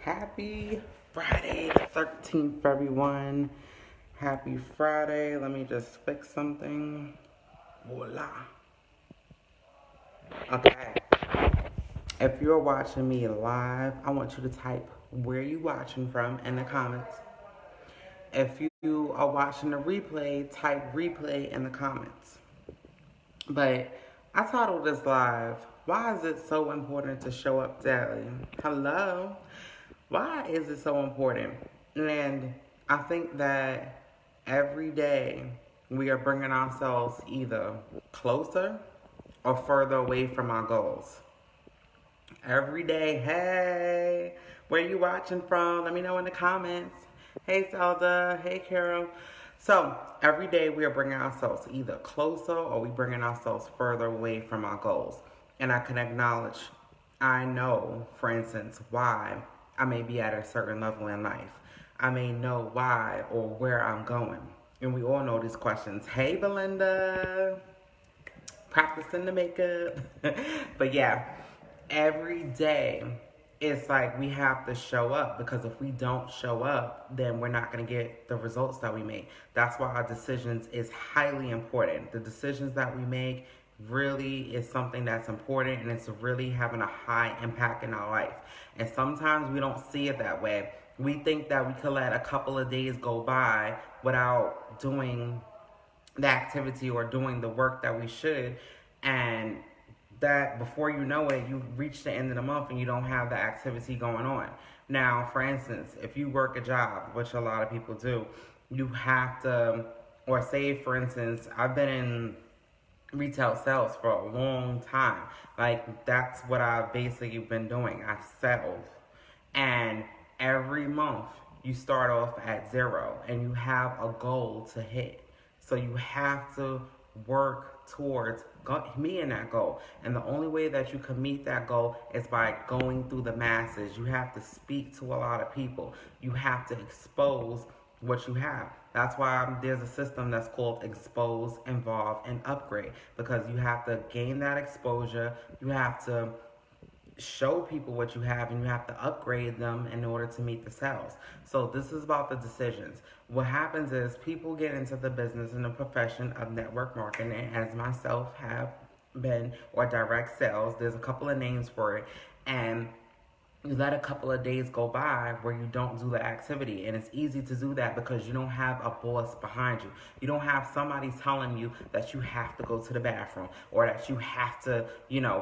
Happy Friday the 13th, everyone. Happy Friday. Let me just fix something. Voila. Okay. If you're watching me live, I want you to type where you watching from in the comments. If you are watching the replay, type replay in the comments. But I titled this live, Why is it so important to show up daily? Hello. Why is it so important? And I think that every day we are bringing ourselves either closer or further away from our goals. Every day, hey, where you watching from? Let me know in the comments. Hey, Zelda. Hey, Carol. So every day we are bringing ourselves either closer or we bringing ourselves further away from our goals. And I can acknowledge, I know, for instance, why I may be at a certain level in life. I may know why or where I'm going. And we all know these questions. Hey, Belinda. Practicing the makeup. But yeah, every day it's like we have to show up, because if we don't show up, then we're not going to get the results that we make. That's why our decisions is highly important. The decisions that we make really is something that's important, and it's really having a high impact in our life. And sometimes we don't see it that way. We think that we could let a couple of days go by without doing the activity or doing the work that we should, and that before you know it, you reach the end of the month and you don't have the activity going on. Now, for instance, if you work a job, which a lot of people do, you have to, or say, for instance, I've been in retail sales for a long time. Like, that's what I've basically been doing. I've settled. And every month, you start off at zero and you have a goal to hit. So you have to work towards meeting that goal. And the only way that you can meet that goal is by going through the masses. You have to speak to a lot of people. You have to expose what you have. That's why there's a system that's called expose, involve, and upgrade. Because you have to gain that exposure. You have to show people what you have, and you have to upgrade them in order to meet the sales. So this is about the decisions. What happens is people get into the business and the profession of network marketing, as myself have been, or direct sales. There's a couple of names for it. And you let a couple of days go by where you don't do the activity. And it's easy to do that because you don't have a boss behind you. You don't have somebody telling you that you have to go to the bathroom, or that you have to,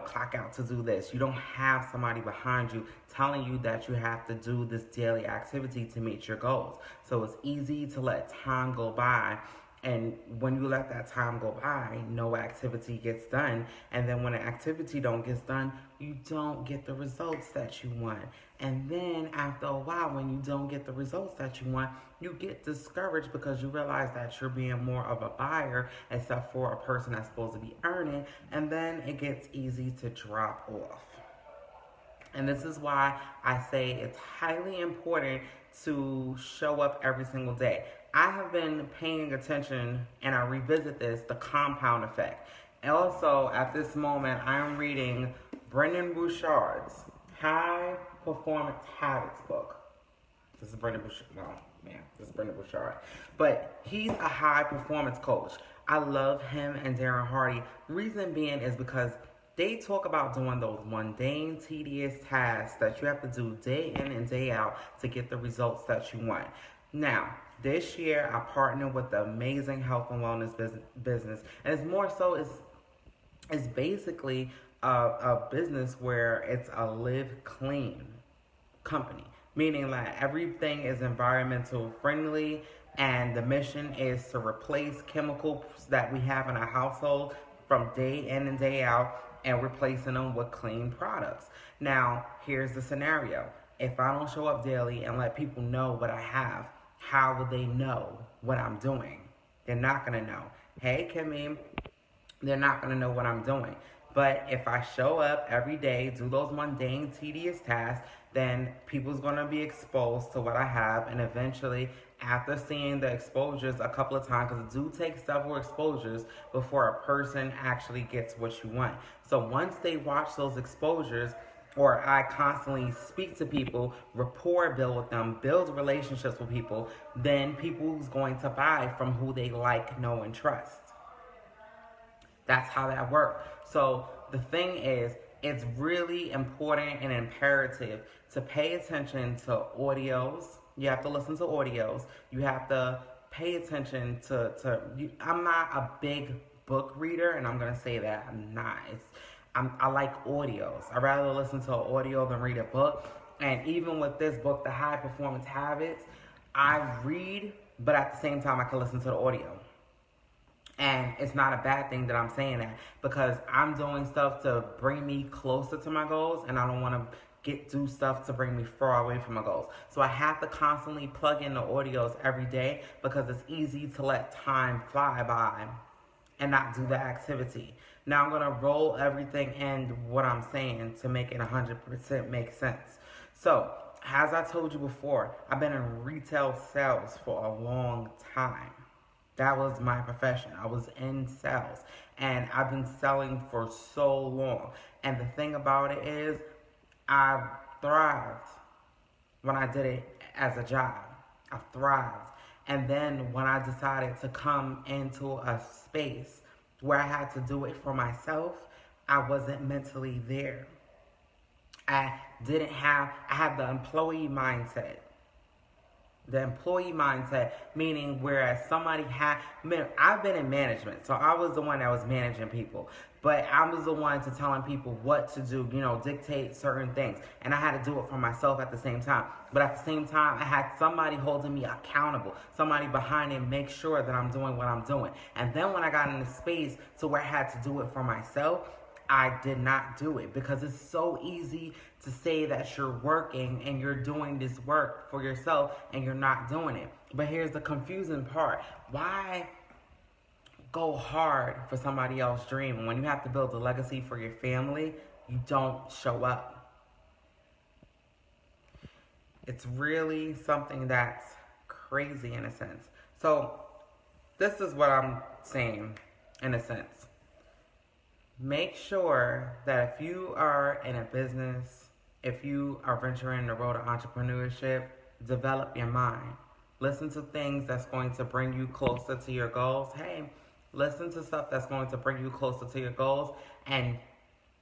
clock out to do this. You don't have somebody behind you telling you that you have to do this daily activity to meet your goals. So it's easy to let time go by. And when you let that time go by, no activity gets done. And then when an activity don't get done, you don't get the results that you want. And then after a while, when you don't get the results that you want, you get discouraged because you realize that you're being more of a buyer except for a person that's supposed to be earning. And then it gets easy to drop off. And this is why I say it's highly important to show up every single day. I have been paying attention, and I revisit this, the compound effect. And also, at this moment, I am reading Brendon Burchard's High Performance Habits book. This is Brendon Burchard. This is Brendon Burchard. But he's a high performance coach. I love him and Darren Hardy. Reason being is because they talk about doing those mundane, tedious tasks that you have to do day in and day out to get the results that you want. Now, this year, I partnered with the Amazing Health and Wellness business. And it's more so, it's basically a business where it's a live clean company. Meaning that everything is environmental friendly, and the mission is to replace chemicals that we have in our household from day in and day out, and replacing them with clean products. Now, here's the scenario. If I don't show up daily and let people know what I have, how will they know what I'm doing? They're not going to know. Hey, Kimmy, they're not going to know what I'm doing. But if I show up every day, do those mundane, tedious tasks, then people's going to be exposed to what I have. And eventually, after seeing the exposures a couple of times, because it do take several exposures before a person actually gets what you want. So once they watch those exposures, or I constantly speak to people, rapport build with them, build relationships with people, then people's going to buy from who they like, know, and trust. That's how that works. So the thing is, it's really important and imperative to pay attention to audios. You have to listen to audios. You have to pay attention I'm not a big book reader, and I'm going to say that I'm not. I like audios. I'd rather listen to an audio than read a book. And even with this book, The High Performance Habits, I read, but at the same time, I can listen to the audio. And it's not a bad thing that I'm saying that, because I'm doing stuff to bring me closer to my goals, and I don't want to do stuff to bring me far away from my goals. So I have to constantly plug in the audios every day, because it's easy to let time fly by and not do the activity. Now I'm going to roll everything in what I'm saying to make it 100% make sense. So, as I told you before, I've been in retail sales for a long time. That was my profession. I was in sales, and I've been selling for so long. And the thing about it is, I thrived when I did it as a job. I thrived. And then when I decided to come into a space where I had to do it for myself, I wasn't mentally there. I had the employee mindset. The employee mindset, meaning whereas I've been in management, so I was the one that was managing people, but I was the one to telling people what to do, dictate certain things, and I had to do it for myself at the same time. But at the same time, I had somebody holding me accountable, somebody behind me, make sure that I'm doing what I'm doing. And then when I got in the space to where I had to do it for myself, I did not do it, because it's so easy to say that you're working and you're doing this work for yourself and you're not doing it. But here's the confusing part. Why go hard for somebody else's dream when you have to build a legacy for your family? You don't show up. It's really something that's crazy in a sense. So this is what I'm saying in a sense. Make sure that if you are in a business, if you are venturing the road of entrepreneurship, develop your mind. Listen to things that's going to bring you closer to your goals. Hey, listen to stuff that's going to bring you closer to your goals. And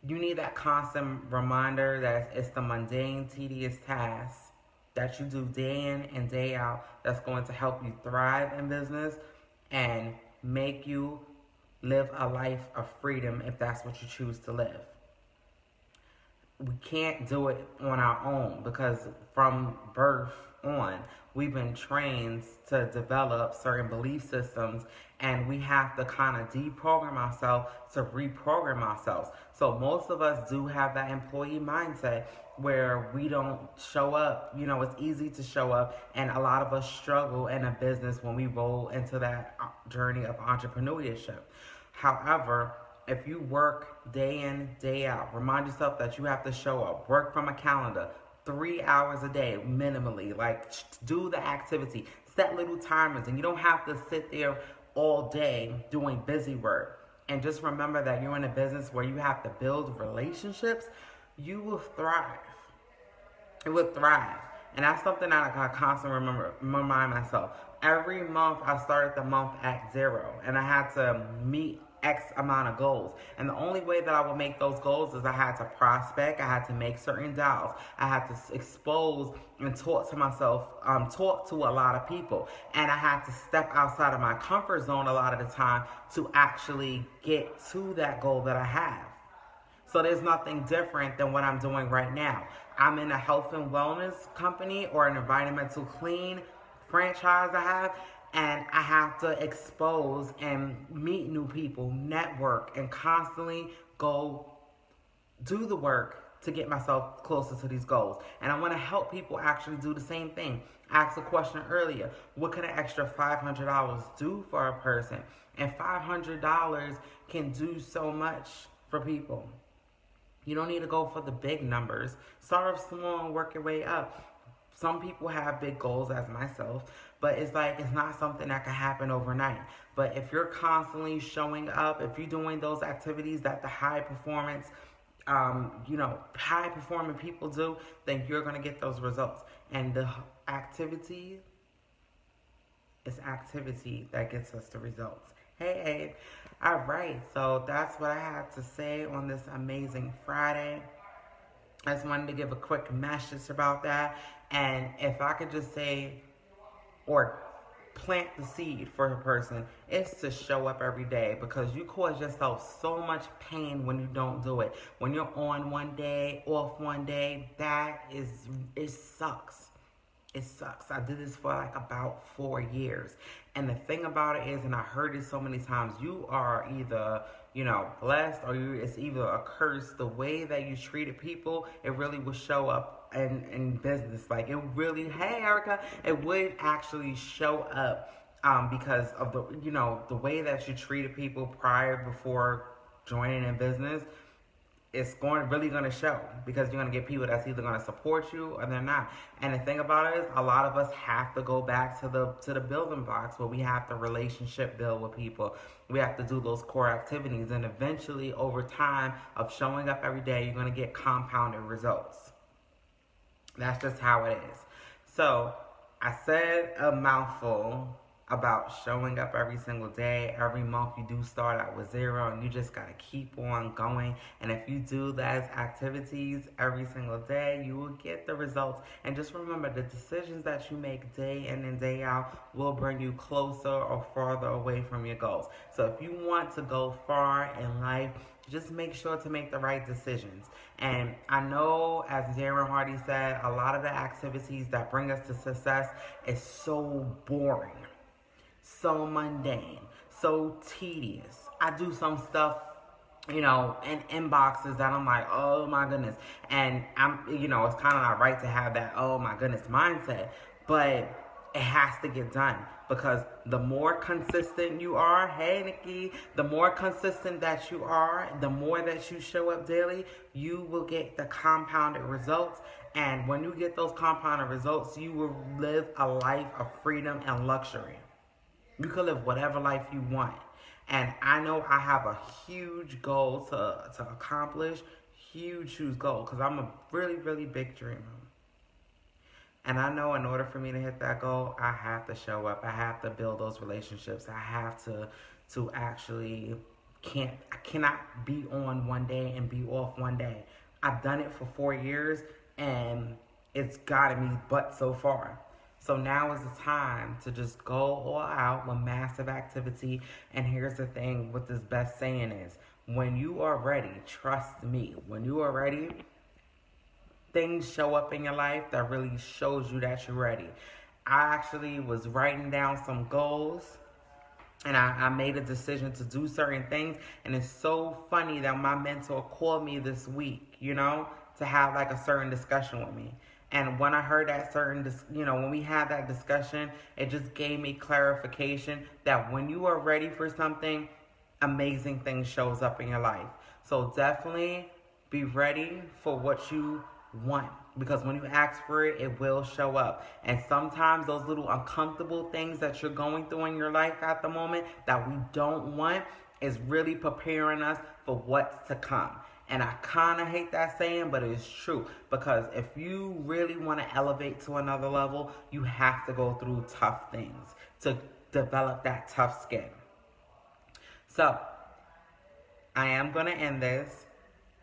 you need that constant reminder that it's the mundane, tedious tasks that you do day in and day out that's going to help you thrive in business and make you live a life of freedom if that's what you choose to live. We can't do it on our own, because from birth on, we've been trained to develop certain belief systems, and we have to kind of deprogram ourselves to reprogram ourselves. So most of us do have that employee mindset where we don't show up. It's easy to show up, and a lot of us struggle in a business when we roll into that journey of entrepreneurship. However, if you work day in, day out, remind yourself that you have to show up. Work from a calendar, 3 hours a day minimally. Do the activity. Set little timers, and you don't have to sit there all day doing busy work. And just remember that you're in a business where you have to build relationships. You will thrive. It will thrive. And that's something that I constantly remind myself. Every month, I started the month at 0, and I had to meet X amount of goals. And the only way that I would make those goals is I had to prospect, I had to make certain dials, I had to expose and talk to myself, talk to a lot of people. And I had to step outside of my comfort zone a lot of the time to actually get to that goal that I have. So there's nothing different than what I'm doing right now. I'm in a health and wellness company or an environmental clean franchise I have, and I have to expose and meet new people, network, and constantly go do the work to get myself closer to these goals. And I want to help people actually do the same thing. I asked a question earlier, what can an extra $500 do for a person? And $500 can do so much for people. You don't need to go for the big numbers. Start off small and work your way up. Some people have big goals, as myself, but it's not something that can happen overnight. But if you're constantly showing up, if you're doing those activities that the high performance high performing people do, then you're going to get those results. And the activity is activity that gets us the results. Hey. All right. So that's what I had to say on this amazing Friday. I just wanted to give a quick message about that. And if I could just say, or plant the seed for a person, is to show up every day, because you cause yourself so much pain when you don't do it. When you're on one day, off one day, it sucks. It sucks. I did this for like about 4 years. And the thing about it is, and I heard it so many times, you are either, blessed, or it's either a curse. The way that you treated people, it really will show up in business. Like, it really, hey, Erica, it would actually show up because of the way that you treated people before joining in business. It's really going to show, because you're going to get people that's either going to support you or they're not. And the thing about it is, a lot of us have to go back to the building blocks, where we have to relationship build with people. We have to do those core activities, and eventually, over time of showing up every day, you're going to get compounded results. That's just how it is. So I said a mouthful about showing up every single day. Every month you do start out with 0, and you just got to keep on going. And if you do those activities every single day, you will get the results. And just remember, the decisions that you make day in and day out will bring you closer or farther away from your goals. So if you want to go far in life, just make sure to make the right decisions. And I know, as Darren Hardy said, a lot of the activities that bring us to success is so boring, so mundane, so tedious. I do some stuff, in inboxes that I'm like, oh my goodness. And it's kind of not right to have that, oh my goodness mindset, but it has to get done, because the more consistent you are, hey Nikki, the more consistent that you are, the more that you show up daily, you will get the compounded results. And when you get those compounded results, you will live a life of freedom and luxury. You can live whatever life you want. And I know I have a huge goal to accomplish, huge goal, because I'm a really, really big dreamer. And I know in order for me to hit that goal, I have to show up. I have to build those relationships. I have to actually I cannot be on one day and be off one day. I've done it for 4 years, and it's gotten me but so far. So now is the time to just go all out with massive activity. And here's the thing, what this best saying is, when you are ready, trust me, when you are ready, things show up in your life that really shows you that you're ready. I actually was writing down some goals, and I made a decision to do certain things. And it's so funny that my mentor called me this week, to have like a certain discussion with me. And when I heard that when we had that discussion, it just gave me clarification that when you are ready for something, amazing things shows up in your life. So definitely be ready for what you want, because when you ask for it, it will show up. And sometimes those little uncomfortable things that you're going through in your life at the moment that we don't want is really preparing us for what's to come. And I kind of hate that saying, but it's true. Because if you really want to elevate to another level, you have to go through tough things to develop that tough skin. So, I am going to end this.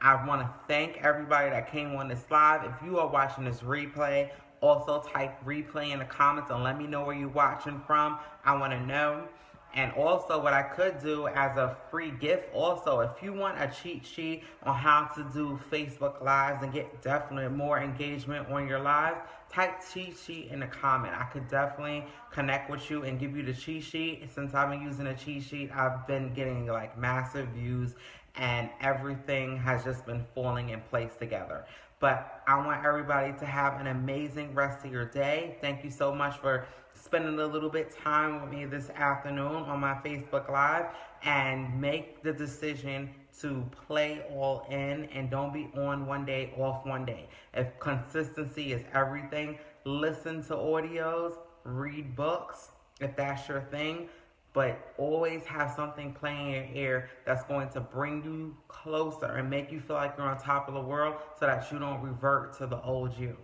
I want to thank everybody that came on this live. If you are watching this replay, also type replay in the comments and let me know where you're watching from. I want to know. And also, what I could do as a free gift, also, if you want a cheat sheet on how to do Facebook Lives and get definitely more engagement on your lives, type cheat sheet in the comment. I could definitely connect with you and give you the cheat sheet. Since I've been using a cheat sheet, I've been getting like massive views, and everything has just been falling in place together. But I want everybody to have an amazing rest of your day. Thank you so much for spending a little bit time with me this afternoon on my Facebook Live, and make the decision to play all in and don't be on one day, off one day. If consistency is everything, listen to audios, read books, if that's your thing, But always have something playing in your ear that's going to bring you closer and make you feel like you're on top of the world so that you don't revert to the old you.